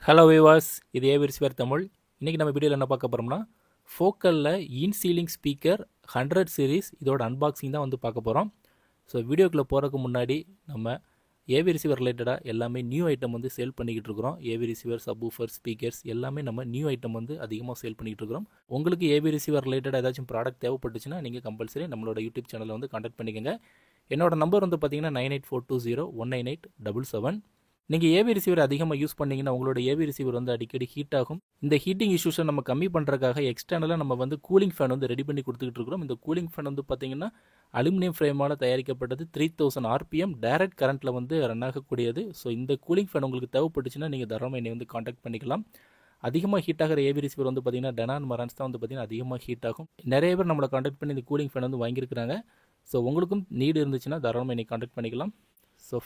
Hello viewers, இது ஏவிரிசிவர் தமிழ். இன்றைக்கி நம்ம வீடியோவில் என்ன பார்க்க போகிறோம்னா, ஃபோக்கலில் இன்சீலிங் ஸ்பீக்கர் 100 சீரிஸ் இதோட அன்பாக்சிங் தான் வந்து பார்க்க போகிறோம். ஸோ வீடியோக்குள்ளே போகிறதுக்கு முன்னாடி நம்ம ஏவி ரிசீவர் ரிலேட்டடாக எல்லாமே நியூ ஐட்டம் வந்து சேல் பண்ணிக்கிட்டு இருக்கிறோம். ஏவி ரிசீவர், சப்வூஃபர், ஸ்பீக்கர்ஸ் எல்லாமே நம்ம நியூ ஐட்டம் வந்து அதிகமாக சேல் பண்ணிக்கிட்டு இருக்கிறோம். உங்களுக்கு ஏவி ரிசீவர் ரிலேட்டடாக ஏதாச்சும் ப்ராடக்ட் தேவைப்பட்டுச்சுன்னா நீங்கள் கம்பல்சரி நம்மளோட யூடியூப் சேனலை வந்து கான்டாக்ட் பண்ணிக்கோங்க. என்னோட நம்பர் வந்து பார்த்தீங்கன்னா 9842019877. நீங்கள் ஏவி ரிசீவர் அதிகமாக யூஸ் பண்ணிங்கன்னா உங்களோட ஏவி ரிசீவர் வந்து அடிக்கடி ஹீட் ஆகும். இந்த ஹீட்டிங் இஷ்யூஸை நம்ம கம்மி பண்ணுறதுக்காக எக்ஸ்டர்னலாக நம்ம வந்து கூலிங் ஃபேன் வந்து ரெடி பண்ணி கொடுத்துக்கிட்டு இருக்கிறோம். இந்த கூலிங் ஃபேன் வந்து பார்த்தீங்கன்னா அலுமினியம் ஃப்ரேமால் தயாரிக்கப்பட்டது. 3000 RPM டைரக்ட் கரண்ட்டில் வந்து ரன் ஆகக்கூடியது. ஸோ இந்த கூலிங் ஃபேன் உங்களுக்கு தேவைப்பட்டுச்சுன்னா நீங்கள் தாராளமாக என்னை வந்து காண்டாக்ட் பண்ணிக்கலாம். அதிகமாக ஹீட் ஆகிற ஏவி ரிசீவர் வந்து பார்த்தீங்கன்னா டெனான் மரான்ஸ் தான் வந்து பார்த்தீங்கன்னா அதிகமாக ஹீட் ஆகும். நிறைய பேர் நம்மளை காண்டாக்ட் பண்ணி இந்த கூலிங் ஃபேன் வந்து வாங்கியிருக்கிறாங்க. ஸோ உங்களுக்கும் நீடு இருந்துச்சுன்னா தாராளமாக என்னை காண்டாக்ட் பண்ணிக்கலாம். ஸோ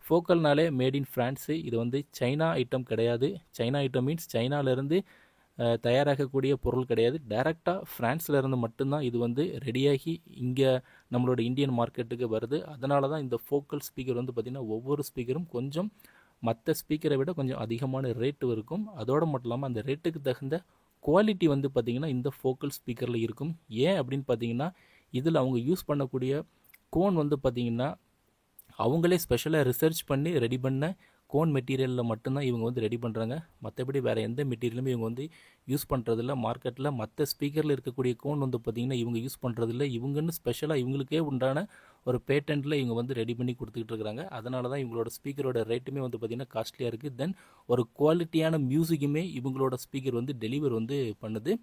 ஃபோக்கல்னாலே மேட் இன் ஃப்ரான்ஸு. இது வந்து சைனா ஐட்டம் கிடையாது. சைனா ஐட்டம் மீன்ஸ் சைனாவிலேருந்து தயாராகக்கூடிய பொருள் கிடையாது. டைரெக்டாக ஃப்ரான்ஸ்லேருந்து மட்டும்தான் இது வந்து ரெடியாகி இங்கே நம்மளோட இந்தியன் மார்க்கெட்டுக்கு வருது. அதனால தான் இந்த ஃபோக்கல் ஸ்பீக்கர் வந்து பார்த்திங்கன்னா ஒவ்வொரு ஸ்பீக்கரும் கொஞ்சம் மற்ற ஸ்பீக்கரை விட கொஞ்சம் அதிகமான ரேட்டு இருக்கும். அதோடு மட்டும் இல்லாமல் அந்த ரேட்டுக்கு தகுந்த குவாலிட்டி வந்து பார்த்திங்கன்னா இந்த ஃபோக்கல் ஸ்பீக்கரில் இருக்கும். ஏன் அப்படின்னு பார்த்தீங்கன்னா இதில் அவங்க யூஸ் பண்ணக்கூடிய கோன் வந்து பார்த்திங்கன்னா அவங்களே ஸ்பெஷலாக ரிசர்ச் பண்ணி ரெடி பண்ண கோன் மெட்டீரியலில் மட்டும்தான் இவங்க வந்து ரெடி பண்ணுறாங்க. மற்றபடி வேறு எந்த மெட்டீரியலுமே இவங்க வந்து யூஸ் பண்ணுறதில்ல. மார்க்கெட்டில் மற்ற ஸ்பீக்கரில் இருக்கக்கூடிய கோன் வந்து பார்த்திங்கன்னா இவங்க யூஸ் பண்ணுறதில்ல. இவங்கன்னு ஸ்பெஷலாக இவங்களுக்கே உண்டான ஒரு பேட்டன்ட்டில் இவங்க வந்து ரெடி பண்ணி கொடுத்துக்கிட்டு இருக்கிறாங்க. அதனால தான் இவங்களோட ஸ்பீக்கரோட ரேட்டுமே வந்து பார்த்திங்கன்னா காஸ்ட்லியாக இருக்குது. தென் ஒரு குவாலிட்டியான மியூசிக்குமே இவங்களோட ஸ்பீக்கர் வந்து டெலிவர் வந்து பண்ணுது.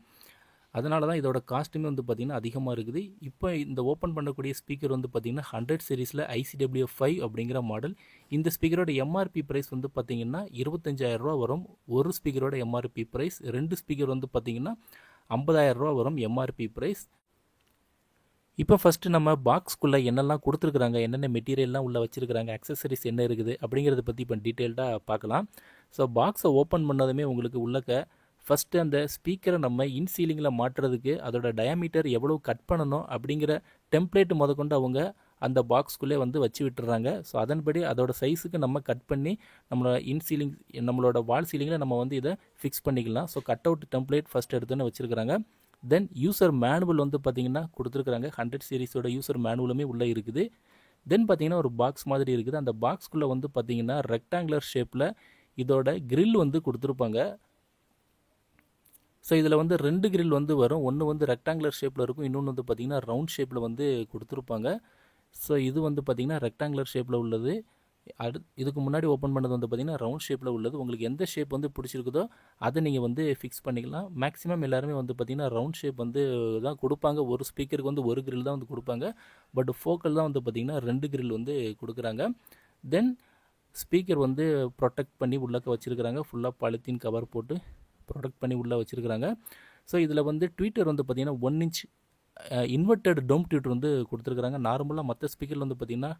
அதனால தான் இதோட காஸ்ட்டுமே வந்து பார்த்திங்கன்னா அதிகமாக இருக்குது. இப்போ இந்த ஓப்பன் பண்ணக்கூடிய ஸ்பீக்கர் வந்து பார்த்திங்கன்னா 100 சீரீஸில் ICWF5 அப்படிங்கிற மாடல். இந்த ஸ்பீக்கரோட எம்ஆர்பி ப்ரைஸ் வந்து பார்த்திங்கன்னா 25,000 ரூபா வரும். ஒரு ஸ்பீக்கரோட எம்ஆர்பி ப்ரைஸ். 2 ஸ்பீக்கர் வந்து பார்த்திங்கன்னா 50,000 ரூபா வரும் எம்ஆர்பி ப்ரைஸ். இப்போ ஃபஸ்ட்டு நம்ம பாக்ஸ்க்குள்ளே என்னெல்லாம் கொடுத்துருக்குறாங்க, என்னென்ன மெட்டீரியல்லாம் உள்ளே வச்சுருக்கிறாங்க, அக்சசரிஸ் என்ன இருக்குது அப்படிங்கிறத பற்றி இப்போ டீட்டெயில்டாக பார்க்கலாம். ஸோ பாக்ஸை ஓப்பன் பண்ணதுமே உங்களுக்கு உள்ளக்க ஃபஸ்ட்டு அந்த ஸ்பீக்கரை நம்ம இன்சீலிங்கில் மாட்டுறதுக்கு அதோட டயாமீட்டர் எவ்வளோ கட் பண்ணணும் அப்படிங்கிற டெம்ப்ளேட் முதற்கொண்டு அவங்க அந்த பாக்ஸ்குள்ளே வந்து வச்சு விட்டுறாங்க. ஸோ அதன்படி அதோட சைஸுக்கு நம்ம கட் பண்ணி நம்மளோட வால் சீலிங்கில் நம்ம வந்து இதை ஃபிக்ஸ் பண்ணிக்கலாம். So cut out template first எடுத்துன்னு வச்சுருக்கிறாங்க. தென் யூசர் மேனுவல் வந்து பார்த்திங்கன்னா கொடுத்துருக்குறாங்க. 100 சீரீஸோட யூசர் மேனுவலுமே உள்ளே இருக்குது. தென் பார்த்திங்கன்னா ஒரு பாக்ஸ் மாதிரி இருக்குது. அந்த பாக்ஸ்குள்ளே வந்து பார்த்திங்கன்னா ரெக்டாங்குலர் ஷேப்பில் இதோட கிரில் வந்து கொடுத்துருப்பாங்க. ஸோ இதில் வந்து 2 கிரில் வந்து வரும். ஒன்று வந்து ரெக்டாங்குலர் ஷேப்பில் இருக்கும், இன்னொன்று வந்து பார்த்திங்கன்னா ரவுண்ட் ஷேப்பில் வந்து கொடுத்துருப்பாங்க. ஸோ இது வந்து பார்த்திங்கன்னா ரெக்டாங்குலர் ஷேப்பில் உள்ளது. இதுக்கு முன்னாடி ஓப்பன் பண்ணது வந்து பார்த்திங்கன்னா ரவுண்ட் ஷேப்பில் உள்ளது. உங்களுக்கு எந்த ஷேப் வந்து பிடிச்சிருக்குதோ அதை நீங்கள் வந்து ஃபிக்ஸ் பண்ணிக்கலாம். மேக்ஸிமம் எல்லாருமே வந்து பார்த்திங்கன்னா ரவுண்ட் ஷேப் வந்து தான் கொடுப்பாங்க. ஒரு ஸ்பீக்கருக்கு வந்து ஒரு கிரில் தான் வந்து கொடுப்பாங்க. பட் ஃபோக்கல் தான் வந்து பார்த்திங்கன்னா 2 கிரில் வந்து கொடுக்குறாங்க. தென் ஸ்பீக்கர் வந்து ப்ரொடெக்ட் பண்ணி உள்ளக்க வச்சுருக்கிறாங்க. ஃபுல்லாக பாலித்தீன் கவர் போட்டு ப்ரொடெக்ட் பண்ணி உள்ளே வச்சுருக்கிறாங்க. ஸோ இதில் வந்து ட்வீட்டர் வந்து பார்த்திங்கன்னா 1 இன்ச் இன்வெர்டட் டோம் ட்வீட்டர் வந்து கொடுத்துருக்குறாங்க. நார்மலாக மற்ற ஸ்பீக்கரில் வந்து பார்த்திங்கன்னா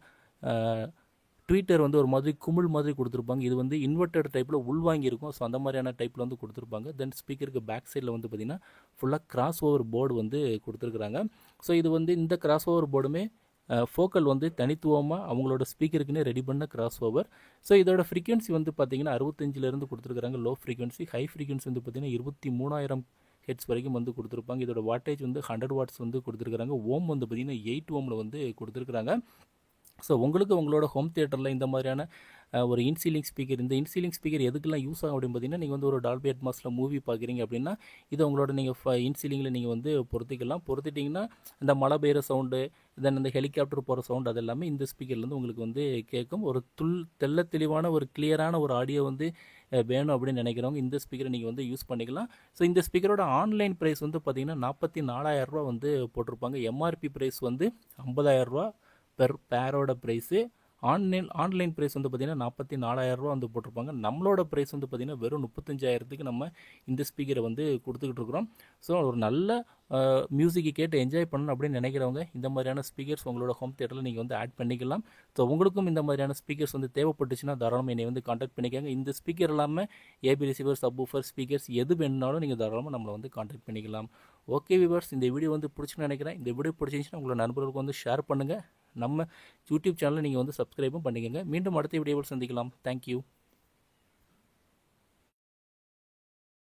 ட்வீட்டர் வந்து ஒரு மாதிரி குமிழ் மாதிரி கொடுத்துருப்பாங்க. இது வந்து இன்வெர்டட் டைப்பில் உள்வாங்கியிருக்கும். ஸோ அந்த மாதிரியான டைப்பில் வந்து கொடுத்துருப்பாங்க. தென் ஸ்பீக்கருக்கு பேக் சைடில் வந்து பார்த்திங்கன்னா ஃபுல்லாக கிராஸ் ஓவர் போர்டு வந்து கொடுத்துருக்குறாங்க. ஸோ இது வந்து இந்த கிராஸ் ஓவர் போர்டுமே ஃபோக்கல் வந்து தனித்துவமாக அவங்களோட ஸ்பீக்கருக்குன்னு ரெடி பண்ண கிராஸ் ஓவர். ஸோ இதோட ஃப்ரீக்வன்சி வந்து பார்த்திங்கன்னா 65 கொடுத்துருக்குறாங்க லோ ஃப்ரீக்வன்சி. ஹை ஃப்ரீக்வன்சி வந்து பார்த்திங்கன்னா 23,000 ஹெட்ஸ் வரைக்கும் வந்து கொடுத்துருப்பாங்க. இதோட வாட்டேஜ் வந்து 100 வாட்ஸ் வந்து கொடுத்துருக்குறாங்க. ஓம் வந்து பார்த்திங்கன்னா 8 ஓமில் வந்து கொடுத்துருக்குறாங்க. ஸோ உங்களோட ஹோம் தியேட்டரில் இந்த மாதிரியான ஒரு இன்சீலிங் ஸ்பீக்கர், இந்த இன்சீலிங் ஸ்பீக்கர் எதுக்கெல்லாம் யூஸ் ஆகும் அப்படின்னு பார்த்தீங்கன்னா, நீங்கள் வந்து ஒரு டால்பி அட்மாஸில் மூவி பார்க்குறீங்க அப்படின்னா இதை உங்களோட நீங்கள் இன்சீலிங்கில் நீங்கள் வந்து பொருத்திட்டிங்கன்னா இந்த மழை பெய்கிற சவுண்டு, தென் இந்த ஹெலிகாப்டர் போகிற சவுண்ட் அது எல்லாமே இந்த ஸ்பீக்கர்லேருந்து உங்களுக்கு வந்து கேட்கும். ஒரு தெள்ள தெளிவான ஒரு கிளியரான ஒரு ஆடியோ வந்து வேணும் அப்படின்னு நினைக்கிறவங்க இந்த ஸ்பீக்கரை நீங்கள் வந்து யூஸ் பண்ணிக்கலாம். ஸோ இந்த ஸ்பீக்கரோட ஆன்லைன் ப்ரைஸ் வந்து பார்த்திங்கன்னா 44,000 ரூபா வந்து போட்டிருப்பாங்க. எம்ஆர்பி ப்ரைஸ் வந்து 50,000 ரூபா பெர் பேரோட ப்ரைஸு. ஆன்லைன் ப்ரைஸ் வந்து பார்த்திங்கன்னா 44,000 ரூபா வந்து போட்டிருப்பாங்க. நம்மளோட ப்ரைஸ் வந்து பார்த்திங்கன்னா வெறும் 35,000க்கு நம்ம இந்த ஸ்பீக்கரை வந்து கொடுத்துக்கிட்டு இருக்கிறோம். ஸோ ஒரு நல்ல மியூசிக்கை கேட்டு என்ஜாய் பண்ணணும் அப்படின்னு நினைக்கிறவங்க இந்த மாதிரியான ஸ்பீக்கர்ஸ் உங்களோட ஹோம் தியேட்டரில் நீங்கள் வந்து ஆட் பண்ணிக்கலாம். ஸோ உங்களுக்கும் இந்த மாதிரியான ஸ்பீக்கர்ஸ் வந்து தேவைப்பட்டுச்சுன்னா தாராளமாக என்னை வந்து காண்டாக்ட் பண்ணிக்கோங்க. இந்த ஸ்பீக்கர் இல்லாமல் ஏபி ரிசீவர், சப்வூஃபர், ஸ்பீக்கர்ஸ் எது வேணுனாலும் நீங்கள் தாராளமாக நம்மளை வந்து காண்டாக்ட் பண்ணிக்கலாம். ஓகே வியூவர்ஸ், இந்த வீடியோ வந்து பிடிச்சுன்னு நினைக்கிறேன். இந்த வீடியோ பிடிச்சிருந்துச்சுன்னா உங்களோட நண்பர்களுக்கு வந்து ஷேர் பண்ணுங்கள். நம்ம யூடியூப் சேனலை நீங்கள் வந்து சப்ஸ்கிரைபும் பண்ணிக்கோங்க. மீண்டும் அடுத்த வீடியோவில் சந்திக்கலாம். தேங்க்யூ.